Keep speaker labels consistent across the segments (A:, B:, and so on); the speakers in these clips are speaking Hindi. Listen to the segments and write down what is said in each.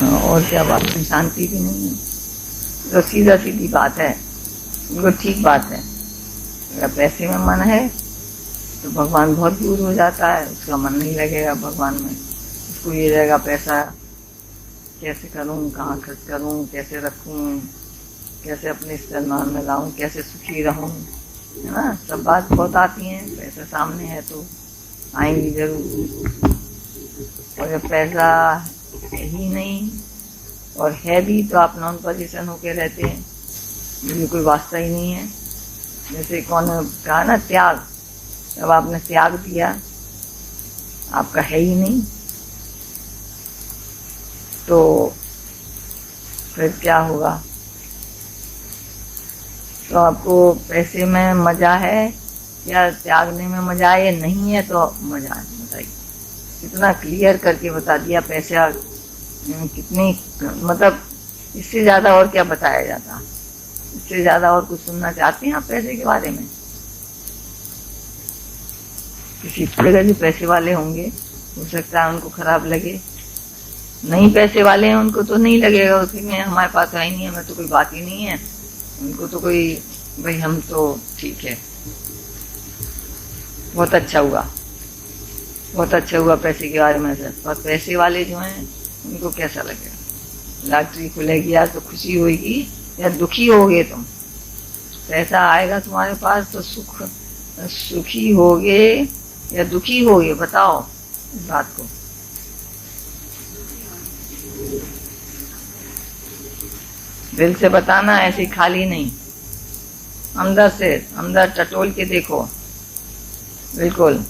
A: और क्या बात है, शांति भी नहीं है। तो सीधा सीधी बात है, वो ठीक बात है। अगर पैसे में मन है तो भगवान बहुत दूर हो जाता है, उसका मन नहीं लगेगा भगवान में। उसको ये रहेगा पैसा कैसे करूं, कहाँ खर्च करूं, कैसे रखूं, कैसे अपने इस्तेमाल में लाऊं, कैसे सुखी रहूं, है ना। सब बात बहुत आती हैं, पैसा सामने है तो आएंगी जरूर। और जब पैसा है ही नहीं और है भी तो आप नॉन पोजीशन होके रहते हैं, ये कोई वास्ता ही नहीं है। जैसे कौन कहा ना, त्याग, जब आपने त्याग दिया, आपका है ही नहीं, तो फिर क्या होगा। तो आपको पैसे में मजा है या त्यागने में मजा है, या नहीं है तो मजा है, बताइए। कितना क्लियर करके बता दिया। पैसा कितनी, मतलब इससे ज्यादा और क्या बताया जाता, इससे ज्यादा और कुछ सुनना चाहते हैं आप पैसे के बारे में? किसी जगह जो पैसे वाले होंगे, हो सकता है उनको खराब लगे, नहीं पैसे वाले हैं उनको तो नहीं लगेगा, उसमें हमारे पास है ही नहीं, हमें तो कोई बात ही नहीं है, उनको तो कोई, भाई हम तो ठीक है, बहुत अच्छा हुआ, बहुत अच्छा हुआ पैसे के बारे में। सर, और पैसे वाले जो हैं उनको कैसा लगेगा? लॉटरी खुलेगी यार तो खुशी होगी या दुखी होगे तुम? पैसा आएगा तुम्हारे पास तो सुखी होगे या दुखी होगे, बताओ इस बात को। दिल से बताना, ऐसे खाली नहीं, अंदर से, अंदर टटोल के देखो, बिल्कुल।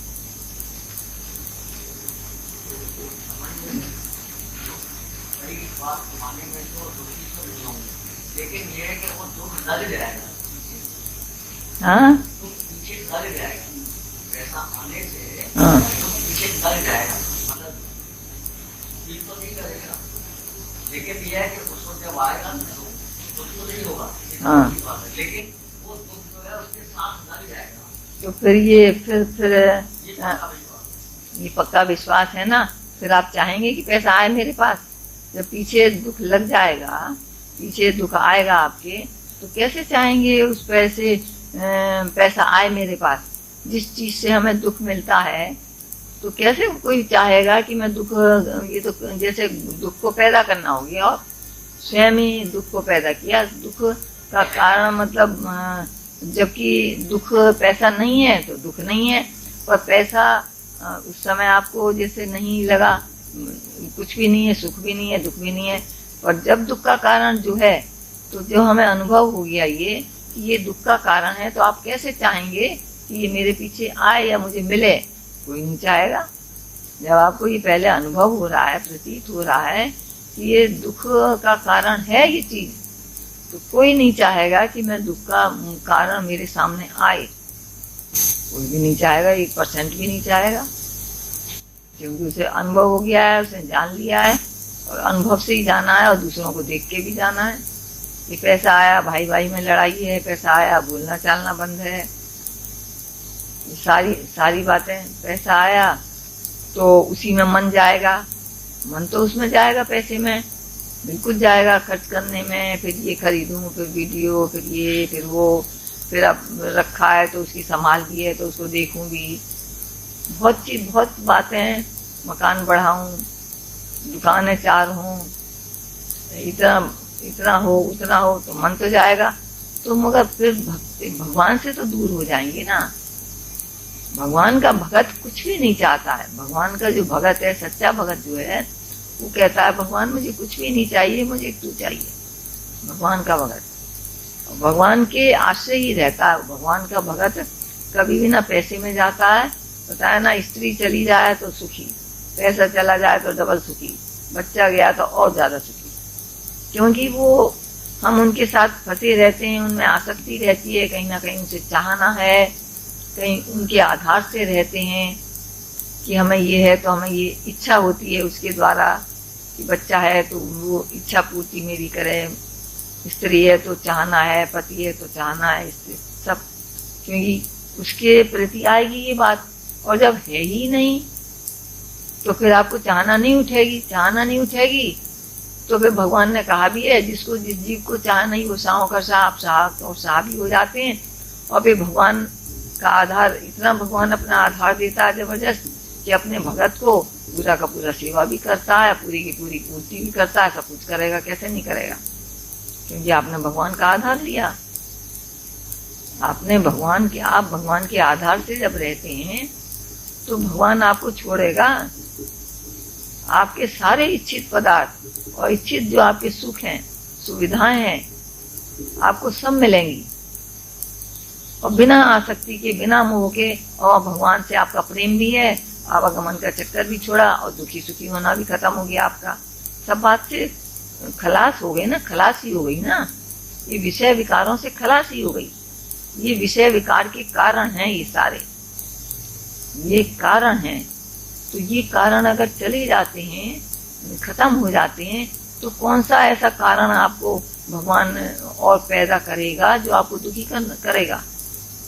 B: लेकिन ये है कि वो दुख लग जाएगा,
A: हाँ,
B: पीछे लग जाएगा, पैसा आने से
A: हाँ,
B: पीछे लग जाएगा, मतलब फील तो नहीं करेगा, लेकिन ये है कि उसको जब आएगा तो दुख तो नहीं होगा,
A: हाँ,
B: लेकिन वो दुख जो है उसके साथ लग जाएगा।
A: तो फिर ये पक्का विश्वास है ना। फिर आप चाहेंगे कि पैसा आए मेरे पास? जब पीछे दुख लग जाएगा, पीछे दुख आएगा आपके, तो कैसे चाहेंगे उस पैसा आए मेरे पास? जिस चीज से हमें दुख मिलता है, तो कैसे कोई चाहेगा कि मैं दुख, ये तो जैसे दुख को पैदा करना हो गया, और स्वयं ही दुख को पैदा किया। दुख का कारण मतलब, जबकि दुख पैसा नहीं है तो दुख नहीं है, पर पैसा उस समय आपको जैसे नहीं लगा, कुछ भी नहीं है, सुख भी नहीं है, दुख भी नहीं है। और जब दुख का कारण जो है, तो जो हमें अनुभव हो गया ये कि ये दुख का कारण है, तो आप कैसे चाहेंगे कि ये मेरे पीछे आए या मुझे मिले? कोई नहीं चाहेगा। जब आपको ये पहले अनुभव हो रहा है, प्रतीत हो रहा है कि ये दुख का कारण है ये चीज, तो कोई नहीं चाहेगा कि मैं दुख का कारण मेरे सामने आए, कोई भी नहीं चाहेगा, 1% भी नहीं चाहेगा, क्योंकि उसे अनुभव हो गया है, उसने जान लिया है, और अनुभव से ही जाना है और दूसरों को देख के भी जाना है। ये पैसा आया, भाई भाई में लड़ाई है, पैसा आया, बोलना चालना बंद है, सारी बातें। पैसा आया तो उसी में मन जाएगा, मन तो उसमें जाएगा, पैसे में बिल्कुल जाएगा, खर्च करने में, फिर ये खरीदूं, फिर वीडियो, फिर ये, फिर वो, फिर अब रखा है तो उसकी संभाल भी है तो उसको देखूं भी, बहुत बातें हैं। मकान बढ़ाऊं, दुकानें 4 हों, इतना हो उतना हो, तो मन तो जाएगा। तो मगर फिर भगवान से तो दूर हो जाएंगे ना। भगवान का भगत कुछ भी नहीं चाहता है। भगवान का जो भगत है, सच्चा भगत जो है, वो कहता है भगवान मुझे कुछ भी नहीं चाहिए, मुझे तू चाहिए। भगवान का भगत भगवान के आश्रय ही रहता है। भगवान का भगत कभी भी ना पैसे में जाता है, पता है ना। स्त्री चली जाए तो सुखी, पैसा चला जाए तो डबल सुखी, बच्चा गया तो और ज्यादा सुखी, क्योंकि वो हम उनके साथ फंसे रहते हैं, उनमें आसक्ति रहती है, कहीं ना कहीं उनसे चाहना है, कहीं उनके आधार से रहते हैं कि हमें ये है तो हमें ये इच्छा होती है उसके द्वारा कि बच्चा है तो वो इच्छा पूर्ति मेरी करे, स्त्री है तो चाहना है, पति है तो चाहना है, सब, क्योंकि उसके प्रति आएगी ये बात। और जब है ही नहीं तो फिर आपको चाहना नहीं उठेगी, चाहना नहीं उठेगी तो फिर भगवान ने कहा भी है, जिसको जिस जीव को चाह नहीं वो साहों का साहब साहब और साहब भी हो जाते हैं। और फिर भगवान का आधार इतना, भगवान अपना आधार देता है जबरदस्त कि अपने भगत को पूरा का पूरा सेवा भी करता है, पूरी की पूरी पूर्ति भी करता है, सब कुछ करेगा, कैसे नहीं करेगा, क्योंकि आपने भगवान का आधार लिया। आपने भगवान के, आप भगवान के आधार से जब रहते हैं तो भगवान आपको छोड़ेगा। आपके सारे इच्छित पदार्थ और इच्छित जो आपके सुख हैं, सुविधाएं हैं, आपको सब मिलेंगी, और बिना आसक्ति के, बिना मोह के। और भगवान से आपका प्रेम भी है, आवागमन का चक्कर भी छोड़ा, और दुखी सुखी होना भी खत्म हो गया आपका। सब बात से खलास हो गई ना, खलासी हो गई ना, ये विषय विकारों से खलासी हो गई। ये विषय विकार के कारण हैं, ये सारे ये कारण हैं। तो ये कारण अगर चले जाते हैं, खत्म हो जाते हैं, तो कौन सा ऐसा कारण आपको भगवान और पैदा करेगा जो आपको दुखी करेगा?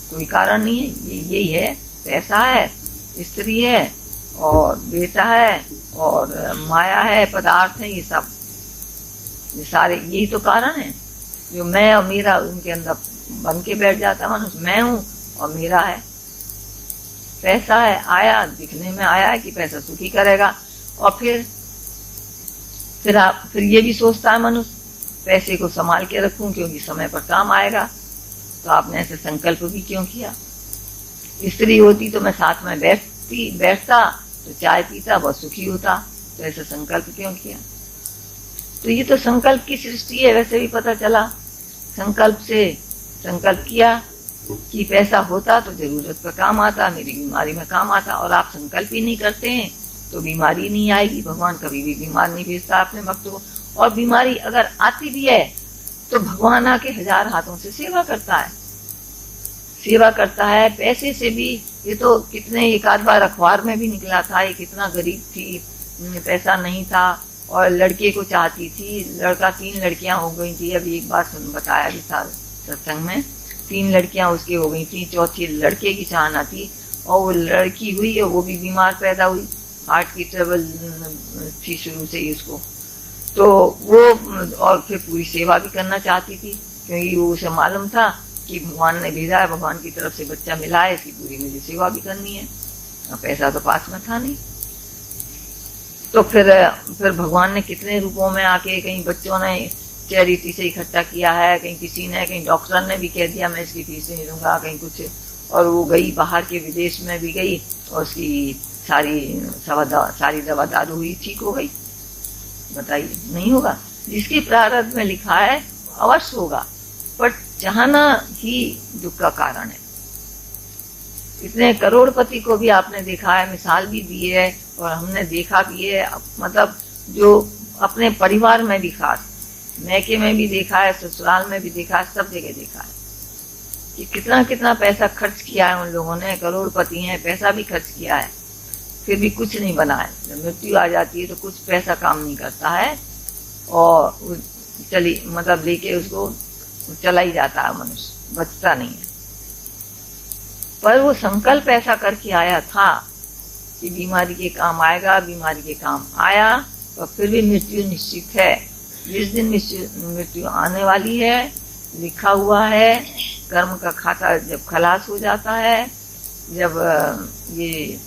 A: कोई कारण नहीं है। यही है, पैसा है, स्त्री है, और बेटा है, और माया है, पदार्थ है, ये सब, ये सारे यही तो कारण है। जो मैं और मेरा उनके अंदर बन के बैठ जाता मनुष्य, मैं हूँ और मेरा है। पैसा है, आया, दिखने में आया है कि पैसा सुखी करेगा, और फिर ये भी सोचता है मनुष्य, पैसे को संभाल के रखूं क्योंकि समय पर काम आएगा। तो आपने ऐसे संकल्प भी क्यों किया? स्त्री होती तो मैं साथ में बैठता तो चाय पीता, बहुत सुखी होता, तो ऐसे संकल्प क्यों किया? तो ये तो संकल्प की सृष्टि है। वैसे भी पता चला, संकल्प से संकल्प किया कि पैसा होता तो जरूरत पर काम आता, मेरी बीमारी में काम आता, और आप संकल्प ही नहीं करते हैं तो बीमारी नहीं आएगी। भगवान कभी भी बीमार नहीं भेजता अपने भक्तों को, और बीमारी अगर आती भी है तो भगवान आके 1000 हाथों से सेवा करता है, सेवा करता है। पैसे से भी, ये तो कितने, एक आध बार अखबार में भी निकला था, ये कितना गरीब थी, पैसा नहीं था और लड़के को चाहती थी, लड़का, 3 लड़कियां हो गई थी। अभी एक बार बताया भी था सत्संग में, 3 लड़कियां उसकी हो गई थी, चौथी लड़के की चाहना थी, और वो लड़की हुई और वो भी बीमार पैदा हुई, हार्ट की ट्रबल थी शुरू से ही उसको। तो वो, और फिर पूरी सेवा भी करना चाहती थी, क्योंकि वो उसे मालूम था कि भगवान ने भेजा है, भगवान की तरफ से बच्चा मिला है, इसकी पूरी मुझे सेवा भी करनी है। पैसा तो पास में था नहीं। तो फिर भगवान ने कितने रूपों में आके, कहीं बच्चों ने चैरिटी से इकट्ठा किया है, कहीं किसी ने, कहीं डॉक्टर ने भी कह दिया मैं इसकी फीस नहीं दूंगा, कहीं कुछ, और वो गई बाहर के विदेश में भी गई, और उसकी सारी दवा दारू हुई, ठीक हो गई। बताइए, नहीं होगा? जिसके प्रारब्ध में लिखा है अवश्य होगा, पर चाहना ही दुख का कारण है। इतने करोड़पति को भी आपने देखा है, मिसाल भी दी है, और हमने देखा भी है, मतलब जो अपने परिवार में भी, खास मैके में भी देखा है, ससुराल में भी देखा है, सब जगह देखा है कि कितना कितना पैसा खर्च किया है उन लोगों ने। करोड़पति हैं, पैसा भी खर्च किया है, फिर भी कुछ नहीं बना है। जब मृत्यु आ जाती है तो कुछ पैसा काम नहीं करता है, और चली, मतलब लेके उसको चला ही जाता है मनुष्य, बचता नहीं है। पर वो संकल्प ऐसा करके आया था कि बीमारी के काम आएगा, बीमारी के काम आया, और फिर भी मृत्यु निश्चित है। जिस दिन मृत्यु आने वाली है, लिखा हुआ है, कर्म का खाता जब खलास हो जाता है, जब ये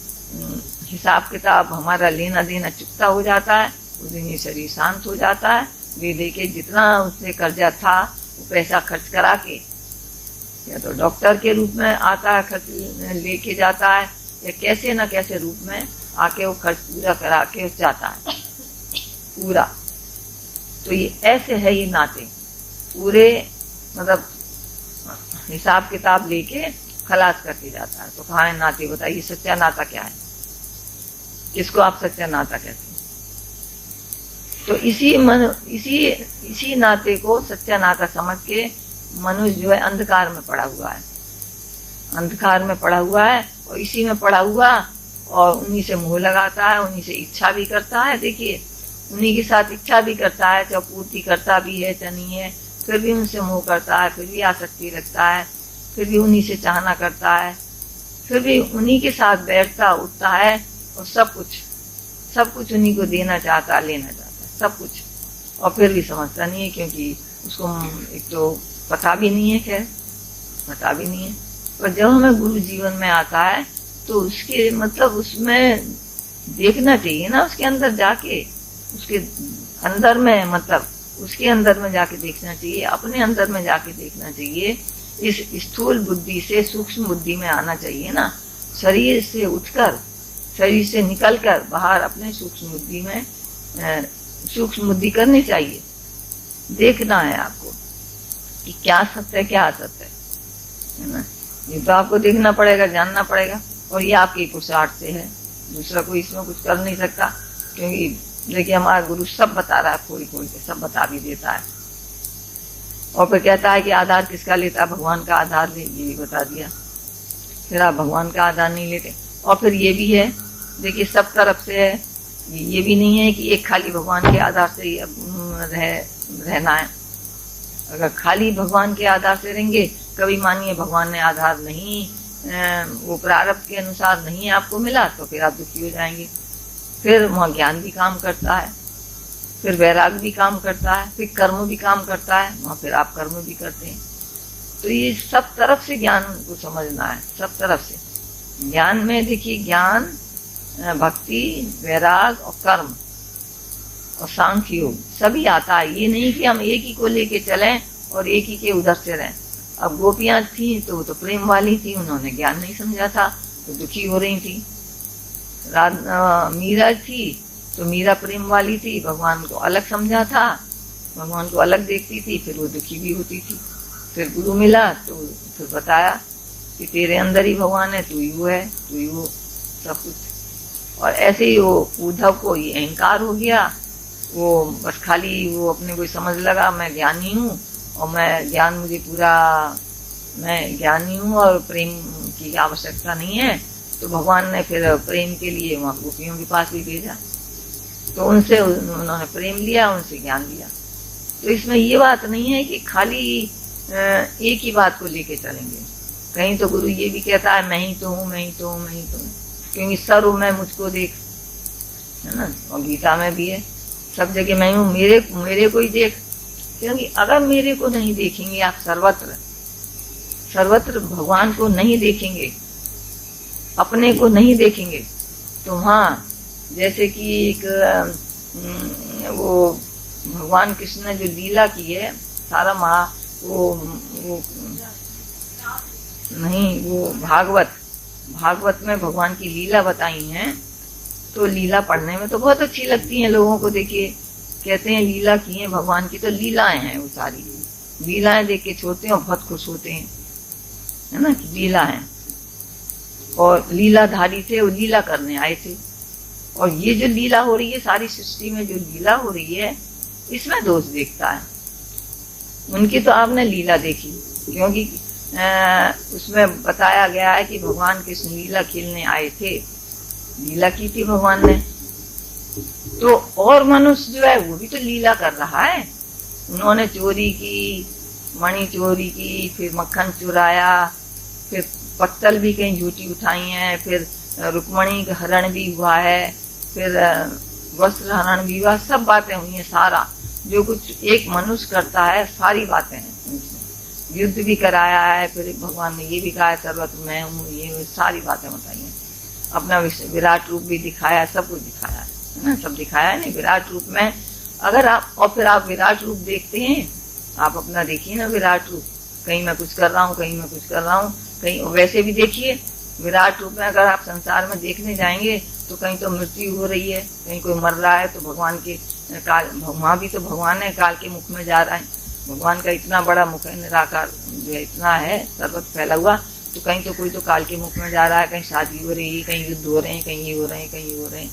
A: हिसाब किताब हमारा लेना देना चुकता हो जाता है, उस दिन ये शरीर शांत हो जाता है। ले लेके जितना उसने कर्जा था वो पैसा खर्च करा के, या तो डॉक्टर के रूप में आता है, खर्च लेके जाता है, या कैसे न कैसे रूप में आके वो खर्च पूरा करा के जाता है पूरा। तो ये ऐसे है, ये नाते पूरे, मतलब हिसाब किताब लेके खलास करके जाता है। तो कहाँ है नाते? बताइए, सच्चा नाता क्या है? किसको आप सच्चा नाता कहते हैं? तो इसी नाते को सच्चा नाता समझ के मनुष्य जो है अंधकार में पड़ा हुआ है, अंधकार में पड़ा हुआ है, और इसी में पड़ा हुआ, और उन्हीं से मुंह लगाता है, उन्हीं से इच्छा भी करता है। देखिए, उन्हीं के साथ इच्छा भी करता है, चाहे पूर्ति करता भी है चाहे नहीं है, फिर भी उनसे मोह करता है, फिर भी आसक्ति रखता है, फिर भी उन्हीं से चाहना करता है, फिर भी उन्हीं के साथ बैठता उठता है, और सब कुछ उन्हीं को देना चाहता, लेना चाहता है, सब कुछ। और फिर भी समझता नहीं है, क्योंकि उसको एक तो पता भी नहीं है, खैर पता भी नहीं है। पर जब हमें गुरु जीवन में आता है तो उसके मतलब उसमें देखना चाहिए ना, उसके अंदर जाके, उसके अंदर में मतलब उसके अंदर में जाके देखना चाहिए, अपने अंदर में जाके देखना चाहिए। इस स्थूल बुद्धि से सूक्ष्म बुद्धि में आना चाहिए ना, शरीर से उठकर, शरीर से निकलकर बाहर अपने सूक्ष्म बुद्धि में सूक्ष्म बुद्धि करनी चाहिए। देखना है आपको कि क्या सत्य है, क्या असत्य है ना। ये तो आपको देखना पड़ेगा, जानना पड़ेगा, और ये आपके पुरुषार्थ से है, दूसरा कोई इसमें कुछ कर नहीं सकता। क्योंकि देखिए हमारा गुरु सब बता रहा है, खोल खोल के सब बता भी देता है। और फिर कहता है कि आधार किसका लेता, भगवान का आधार ले, ये भी बता दिया। फिर आप भगवान का आधार नहीं लेते। और फिर ये भी है, देखिए सब तरफ से है, ये भी नहीं है कि एक खाली भगवान के आधार से रहना है। अगर खाली भगवान के आधार से रहेंगे, कभी मानिए भगवान ने आधार नहीं, वो प्रारब्ध के अनुसार नहीं आपको मिला, तो फिर आप दुखी हो जाएंगे। फिर वहाँ ज्ञान भी काम करता है, फिर वैराग भी काम करता है, फिर कर्म भी काम करता है, वहाँ फिर आप कर्म भी करते हैं। तो ये सब तरफ से ज्ञान को समझना है, सब तरफ से ज्ञान में देखिए, ज्ञान, भक्ति, वैराग और कर्म और सांख्य योग सभी आता है। ये नहीं कि हम एक ही को लेके चलें और एक ही के उधर से रहें। अब गोपियां थी तो वो तो प्रेम वाली थी, उन्होंने ज्ञान नहीं समझा था तो दुखी हो रही थी। मीरा थी तो मीरा प्रेम वाली थी, भगवान को अलग समझा था, भगवान को अलग देखती थी, फिर वो दुखी भी होती थी। फिर गुरु मिला तो फिर बताया कि तेरे अंदर ही भगवान है, तू ही वो है, तू ही वो सब कुछ। और ऐसे ही वो उद्धव को ये अहंकार हो गया, वो बस खाली वो अपने को समझ लगा मैं ज्ञानी हूँ और मैं ज्ञान मुझे पूरा, मैं ज्ञानी हूँ और प्रेम की आवश्यकता नहीं है। तो भगवान ने फिर प्रेम के लिए वहाँ गोपियों के पास भी भेजा, तो उनसे उन्होंने प्रेम लिया, उनसे ज्ञान लिया। तो इसमें ये बात नहीं है कि खाली एक ही बात को लेके चलेंगे। कहीं तो गुरु ये भी कहता है मैं ही तो हूँ, मैं ही तो हूँ, मैं ही तो हूँ, क्योंकि सर्व मैं मुझको देख, है ना। और गीता में भी है, सब जगह मैं हूँ, मेरे को ही देख। क्योंकि अगर मेरे को नहीं देखेंगे आप, सर्वत्र भगवान को नहीं देखेंगे, अपने को नहीं देखेंगे, तो वहाँ जैसे कि एक वो भगवान कृष्ण ने जो लीला की है, सारा वो नहीं, वो भागवत में भगवान की लीला बताई हैं। तो लीला पढ़ने में तो बहुत अच्छी लगती हैं लोगों को। देखिए कहते हैं लीला की है भगवान की, तो लीलाएं हैं, वो सारी लीलाएं देख के छोड़ते हैं और बहुत खुश होते हैं, है ना, कि लीला है। और लीलाधारी थे, वो लीला करने आए थे। और ये जो लीला हो रही है, सारी सृष्टि में जो लीला हो रही है, इसमें दोष देखता है। उनकी तो आपने लीला देखी, क्योंकि उसमें बताया गया है कि भगवान कृष्ण लीला खेलने आए थे, लीला की थी भगवान ने। तो और मनुष्य जो है वो भी तो लीला कर रहा है। उन्होंने चोरी की, मणि चोरी की, फिर मक्खन चुराया, फिर पत्तल भी कहीं झूठी उठाई है, फिर रुक्मणी का हरण भी हुआ है, फिर वस्त्र हरण भी हुआ, सब बातें हुई हैं। सारा जो कुछ एक मनुष्य करता है, सारी बातें हैं। युद्ध भी कराया है, फिर भगवान ने ये भी कहा है सर्वत्र मैं हूँ, ये सारी बातें बताई हैं। अपना विराट रूप भी दिखाया, सब कुछ दिखाया है ना, सब दिखाया है। नहीं, विराट रूप में अगर आप, और फिर आप विराट रूप देखते हैं, आप अपना देखिए ना विराट रूप, कहीं मैं कुछ कर रहा हूँ, कहीं मैं कुछ कर रहा हूँ, कहीं वैसे भी देखिए विराट रूप में। अगर आप संसार में देखने जाएंगे तो कहीं तो मृत्यु हो रही है, कहीं कोई मर रहा है, तो भगवान के काल, वहाँ भी तो भगवान है, काल के मुख में जा रहा है। भगवान का इतना बड़ा मुख है, निराकार जो है, इतना है सर्वत्र फैला हुआ, तो कहीं तो कोई तो काल के मुख में जा रहा है, कहीं शादी हो रही है, कहीं युद्ध हो रहे हैं, कहीं ये हो रहे हैं, कहीं ये हो रहे हैं,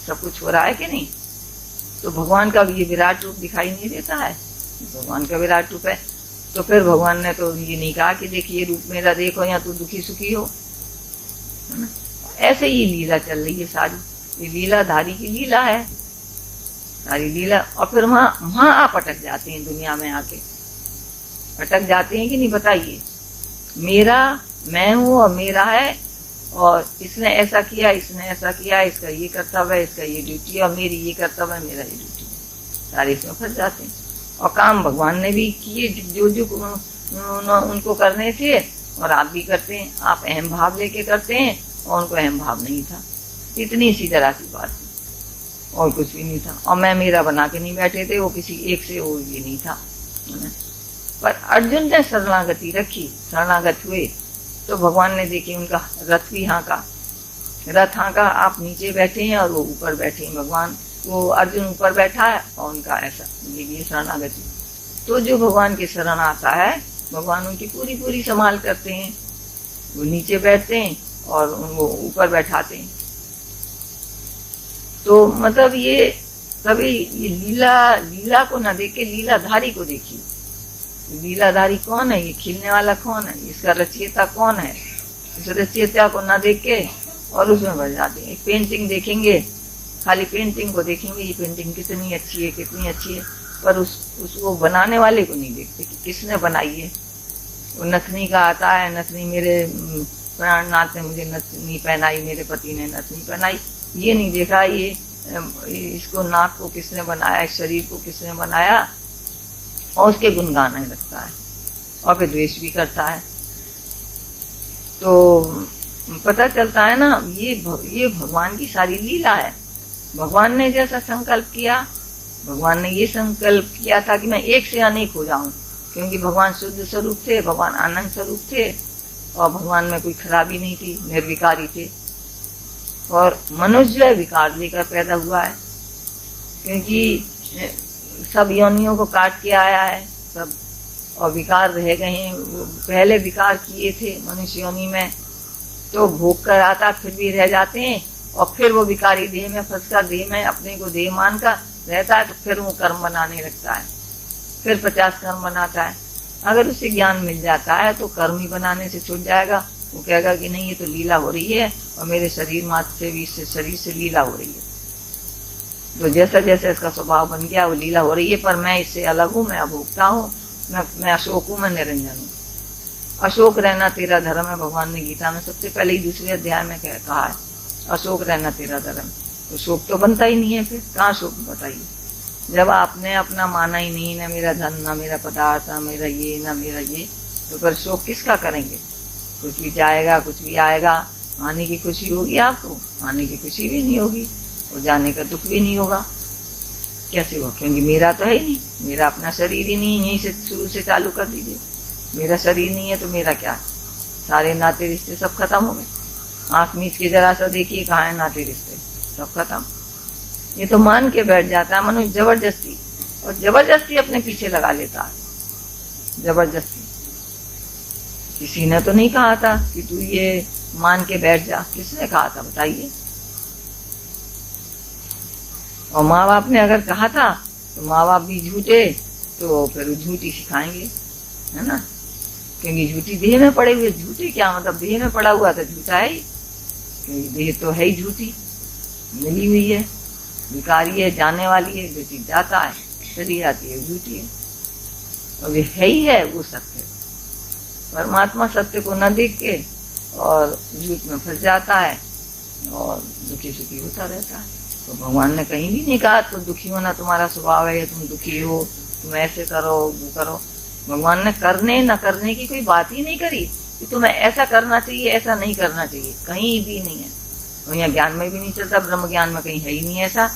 A: सब कुछ हो रहा है कि नहीं। तो भगवान का ये विराट रूप दिखाई नहीं देता है, भगवान का विराट रूप है। तो फिर भगवान ने तो ये नहीं कहा कि देखिए रूप मेरा देखो, या तू दुखी सुखी हो, है ना। ऐसे ही लीला चल रही है सारी, ये लीलाधारी की लीला है सारी लीला। और फिर वहां आप अटक जाते हैं, दुनिया में आके अटक जाते हैं कि नहीं, बताइए। मेरा, मैं हूँ और मेरा है, और इसने ऐसा किया, इसने ऐसा किया, इसका ये कर्तव्य है, इसका ये ड्यूटी है, और मेरी ये कर्तव्य है, मेरा ये ड्यूटी है। सारे इसमें फंस जाते हैं। और काम भगवान ने भी किए जो जो उनको करने थे, और आप भी करते हैं। आप अहम भाव लेके करते हैं और उनको अहम भाव नहीं था। इतनी सी जरा सी बात थी और कुछ भी नहीं था। और मैं मेरा बना के नहीं बैठे थे, वो किसी एक से वो भी नहीं था। पर अर्जुन ने शरणागति रखी, शरणागत हुए तो भगवान ने देखी उनका रथ भी हाँका, रथ हाँका। आप नीचे बैठे हैं और वो ऊपर बैठे हैं। भगवान वो अर्जुन ऊपर बैठा है और उनका ऐसा ये शरणागति। तो जो भगवान के शरण आता है, भगवान उनकी पूरी पूरी संभाल करते हैं। वो नीचे बैठते हैं और उनको ऊपर बैठाते हैं। तो मतलब ये कभी ये लीला को ना देख के लीलाधारी को देखिए। लीलाधारी कौन है? ये खिलने वाला कौन है? इसका रचयिता कौन है? इस रचयिता को ना देख के और उसमें बढ़ जाते हैं। एक पेंटिंग देखेंगे, खाली पेंटिंग को देखेंगे, ये पेंटिंग कितनी अच्छी है, कितनी अच्छी है, पर उसको बनाने वाले को नहीं देखते कि किसने बनाई है। वो नथनी का आता है, नथनी मेरे प्राणनाथ ने मुझे नथनी पहनाई, मेरे पति ने नथनी पहनाई, ये नहीं देखा ये इसको नाक को किसने बनाया, इस शरीर को किसने बनाया, और उसके गुण गाने लगता है और फिर द्वेष भी करता है। तो पता चलता है ना, ये भगवान की सारी लीला है। भगवान ने जैसा संकल्प किया, भगवान ने ये संकल्प किया था कि मैं एक से अनेक हो जाऊं, क्योंकि भगवान शुद्ध स्वरूप थे, भगवान आनंद स्वरूप थे और भगवान में कोई खराबी नहीं थी, निर्विकारी थे। और मनुष्य विकार लेकर पैदा हुआ है, क्योंकि सब योनियों को काट के आया है सब, और विकार रह गए हैं। पहले विकार किए थे मनुष्य योनि में, तो भोग कर आता फिर भी रह जाते हैं, और फिर वो विकारी देह में फंसकर, देह में अपने को देह मानकर रहता है, तो फिर वो कर्म बनाने लगता है, फिर 50 कर्म बनाता है। अगर उसे ज्ञान मिल जाता है तो कर्म ही बनाने से छूट जाएगा। वो कहेगा कि नहीं, ये तो लीला हो रही है और मेरे शरीर मात्र से भी, शरीर से लीला हो रही है। तो जैसा जैसा इसका स्वभाव बन गया, वो लीला हो रही है, पर मैं इससे अलग हूँ, मैं अभोक्ता हूँ, मैं अशोक हूँ, मैं निरंजन हूँ। अशोक रहना तेरा धर्म है। भगवान ने गीता में सबसे पहले ही दूसरे अध्याय में कहा है, अशोक रहना तेरा धर्म। तो शोक तो बनता ही नहीं है, फिर कहाँ शोक बताइए? जब आपने अपना माना ही नहीं, ना मेरा धन, ना मेरा पदार्थ, ना मेरा ये, ना मेरा ये, तो फिर शोक किसका करेंगे? कुछ भी जाएगा, कुछ भी आएगा, आने की खुशी होगी आपको, आने की खुशी भी नहीं होगी, और जाने का दुख भी नहीं होगा। कैसे हो? क्योंकि मेरा तो है ही नहीं, मेरा अपना शरीर ही नहीं है। यहीं से शुरू से चालू कर दीजिए, मेरा शरीर नहीं है तो मेरा क्या? सारे नाते रिश्ते सब खत्म हो गए। आंख मीच के जरा सा देखिए, कहाँ है नाते रिश्ते? सब खत्म। ये तो मान के बैठ जाता है मनुष्य जबरदस्ती, और जबरदस्ती अपने पीछे लगा लेता है, जबरदस्ती। किसी ने तो नहीं कहा था कि तू ये मान के बैठ जा, किसने कहा था बताइए? और माँ बाप ने अगर कहा था तो माँ बाप भी झूठे, तो फिर झूठी सिखाएंगे, है ना? क्योंकि झूठी देह में पड़े हुए, झूठी क्या मतलब? देह में पड़ा हुआ तो झूठा है ही, क्योंकि देह तो है ही झूठी, मिली हुई है, विकारी है, जाने वाली है, बेटी जाता है, चली जाती है, झूठी है। और ये है ही है वो सत्य। परमात्मा सत्य को न देख के और झूठ में फंस जाता है और दुखी सुखी होता रहता है। तो भगवान ने कहीं भी नहीं कहा तो दुखी होना तुम्हारा स्वभाव है, तुम दुखी हो, तुम ऐसे करो, वो करो। भगवान ने करने न करने की कोई बात ही नहीं करी कि तुम्हें ऐसा करना चाहिए, ऐसा नहीं करना चाहिए, कहीं भी नहीं है। और यहाँ ज्ञान में भी नहीं चलता, ब्रह्म ज्ञान में कहीं है ही नहीं ऐसा